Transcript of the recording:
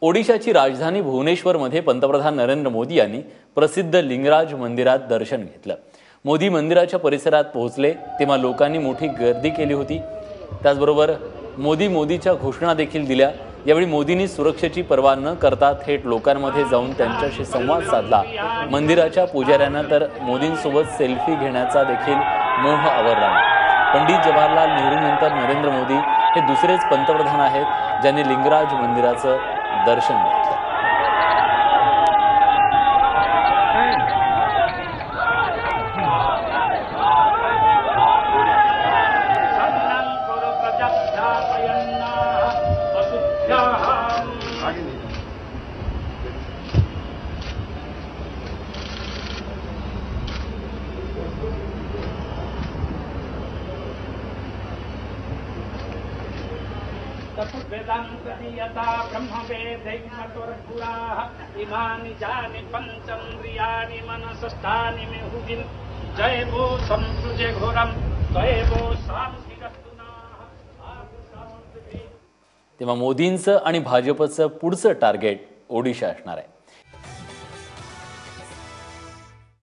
ओडिशाची राजधानी भुवनेश्वरमध्ये पंतप्रधान नरेंद्र मोदी यांनी प्रसिद्ध लिंगराज मंदिरात दर्शन घेतलं। मोदी मंदिराच्या परिसरात पोहोचले तेव्हा लोकांनी मोठी गर्दी केली होती। त्याचबरोबर मोदीच्या घोषणा देखील दिल्या। यावेळी मोदींनी सुरक्षेची पर्वा न करता थेट लोकांमध्ये जाऊन त्यांच्याशी संवाद साधला। मंदिराच्या पुजाऱ्यांना तर मोदींसोबत सेल्फी घेण्याचा देखील मोह आवरला। पंडित जवाहरलाल नेहरूंनंतर नरेंद्र मोदी हे दुसरेच पंतप्रधान आहेत ज्यांनी लिंगराज मंदिराचं दर्शन घेतलं। वेदांतयता ब्रह्मवेदैर्मतुर्पुराः इमानि जानि पञ्चेन्द्रियाणि मनसस्थानि मे हुविन् जय वो संसृजे घोरं जय वो शान्तिरस्तुनाः। तेव्हा मोदींचं आणि भाजपचं पुढचं टार्गेट ओडिशा असणार आहे।